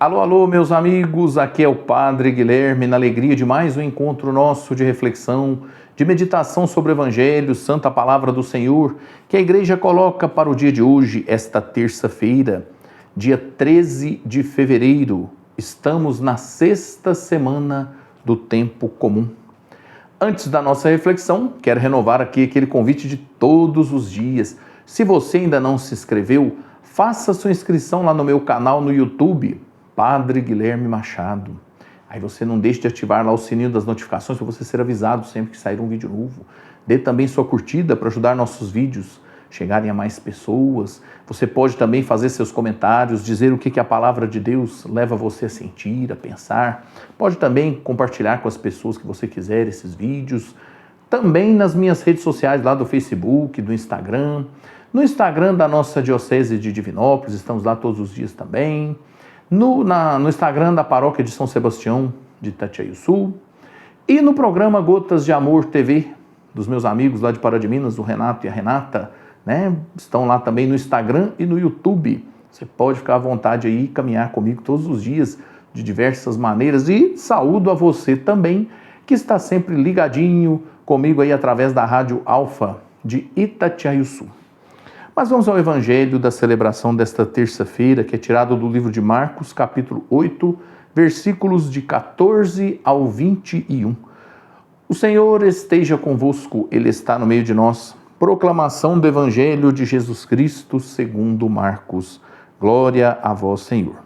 Alô, alô, meus amigos, aqui é o Padre Guilherme, na alegria de mais um encontro nosso de reflexão, de meditação sobre o Evangelho, Santa Palavra do Senhor, que a Igreja coloca para o dia de hoje, esta terça-feira, dia 13 de fevereiro. Estamos na sexta semana do tempo comum. Antes da nossa reflexão, quero renovar aqui aquele convite de todos os dias. Se você ainda não se inscreveu, faça sua inscrição lá no meu canal no YouTube, Padre Guilherme Machado. Aí você não deixe de ativar lá o sininho das notificações para você ser avisado sempre que sair um vídeo novo. Dê também sua curtida para ajudar nossos vídeos chegarem a mais pessoas. Você pode também fazer seus comentários, dizer o que a palavra de Deus leva você a sentir, a pensar. Pode também compartilhar com as pessoas que você quiser esses vídeos. Também nas minhas redes sociais lá do Facebook, do Instagram. No Instagram da nossa Diocese de Divinópolis, estamos lá todos os dias também. No Instagram da Paróquia de São Sebastião de Itatiaia-Sul. E no programa Gotas de Amor TV, dos meus amigos lá de Pará de Minas, o Renato e a Renata, né? Estão lá também no Instagram e no YouTube. Você pode ficar à vontade aí e caminhar comigo todos os dias de diversas maneiras. E saúdo a você também, que está sempre ligadinho comigo aí através da Rádio Alfa de Itatiaia-Sul. Mas vamos ao Evangelho da celebração desta terça-feira, que é tirado do livro de Marcos, capítulo 8, versículos de 14 ao 21. O Senhor esteja convosco, Ele está no meio de nós. Proclamação do Evangelho de Jesus Cristo segundo Marcos. Glória a vós, Senhor.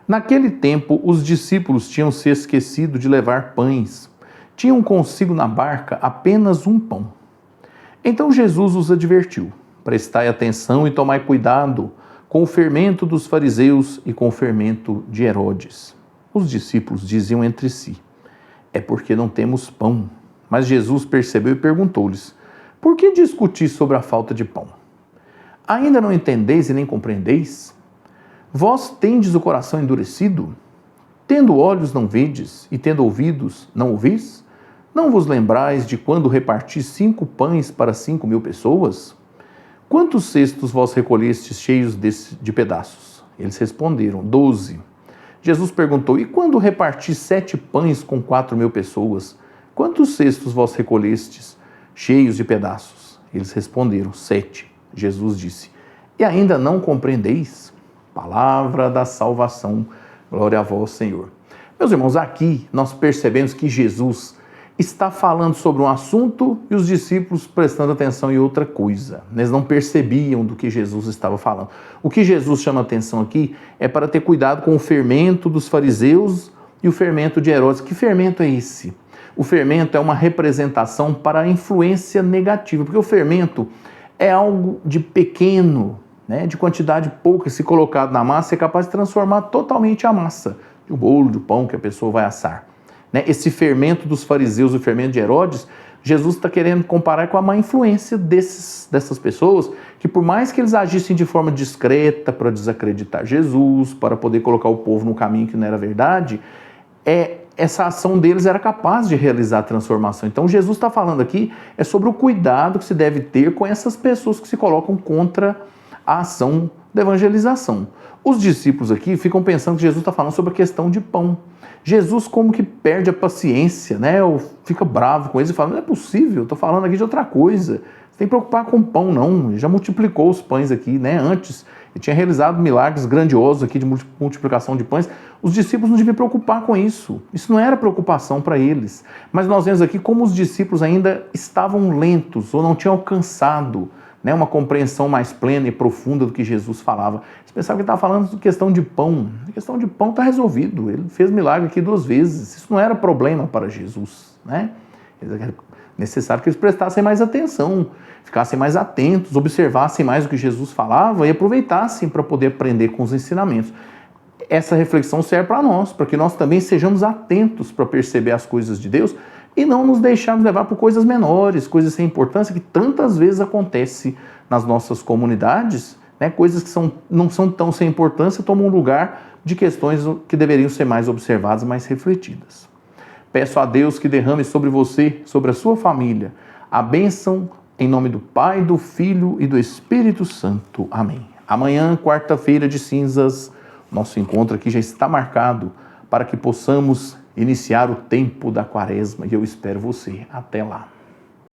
Naquele tempo, os discípulos tinham se esquecido de levar pães. Tinham consigo na barca apenas um pão. Então Jesus os advertiu: prestai atenção e tomai cuidado com o fermento dos fariseus e com o fermento de Herodes. Os discípulos diziam entre si: é porque não temos pão. Mas Jesus percebeu e perguntou-lhes: por que discutis sobre a falta de pão? Ainda não entendeis e nem compreendeis? Vós tendes o coração endurecido? Tendo olhos não vedes, e tendo ouvidos não ouvis? Não vos lembrais de quando reparti 5 pães para 5.000 pessoas? Quantos cestos vós recolhestes cheios de pedaços? Eles responderam: 12. Jesus perguntou: e quando reparti 7 pães com 4.000 pessoas? Quantos cestos vós recolhestes cheios de pedaços? Eles responderam: 7. Jesus disse: e ainda não compreendeis? Palavra da salvação. Glória a vós, Senhor. Meus irmãos, aqui nós percebemos que Jesus está falando sobre um assunto e os discípulos prestando atenção em outra coisa. Eles não percebiam do que Jesus estava falando. O que Jesus chama atenção aqui é para ter cuidado com o fermento dos fariseus e o fermento de Herodes. Que fermento é esse? O fermento é uma representação para a influência negativa, porque o fermento é algo de pequeno, né, de quantidade pouca, se colocado na massa é capaz de transformar totalmente a massa de um bolo, de um pão que a pessoa vai assar. Esse fermento dos fariseus e o fermento de Herodes, Jesus está querendo comparar com a má influência dessas pessoas, que por mais que eles agissem de forma discreta para desacreditar Jesus, para poder colocar o povo no caminho que não era verdade, essa ação deles era capaz de realizar a transformação. Então Jesus está falando aqui sobre o cuidado que se deve ter com essas pessoas que se colocam contra a ação da evangelização. Os discípulos aqui ficam pensando que Jesus está falando sobre a questão de pão. Jesus como que perde a paciência, né? Ou fica bravo com eles e fala: não é possível, estou falando aqui de outra coisa. Você tem que preocupar com o pão, não. Ele já multiplicou os pães aqui, né? Antes, ele tinha realizado milagres grandiosos aqui de multiplicação de pães. Os discípulos não deviam preocupar com isso. Isso não era preocupação para eles. Mas nós vemos aqui como os discípulos ainda estavam lentos ou não tinham alcançado, né, uma compreensão mais plena e profunda do que Jesus falava. Eles pensavam que ele estava falando de questão de pão. A questão de pão está resolvido. Ele fez milagre aqui 2 vezes. Isso não era problema para Jesus, né? É necessário que eles prestassem mais atenção, ficassem mais atentos, observassem mais o que Jesus falava e aproveitassem para poder aprender com os ensinamentos. Essa reflexão serve para nós, para que nós também sejamos atentos para perceber as coisas de Deus e não nos deixarmos levar por coisas menores, coisas sem importância, que tantas vezes acontece nas nossas comunidades, né? Coisas que não são tão sem importância, tomam lugar de questões que deveriam ser mais observadas, mais refletidas. Peço a Deus que derrame sobre você, sobre a sua família, a bênção em nome do Pai, do Filho e do Espírito Santo. Amém. Amanhã, quarta-feira de cinzas, Nosso encontro aqui já está marcado para que possamos iniciar o tempo da Quaresma e eu espero você. Até lá.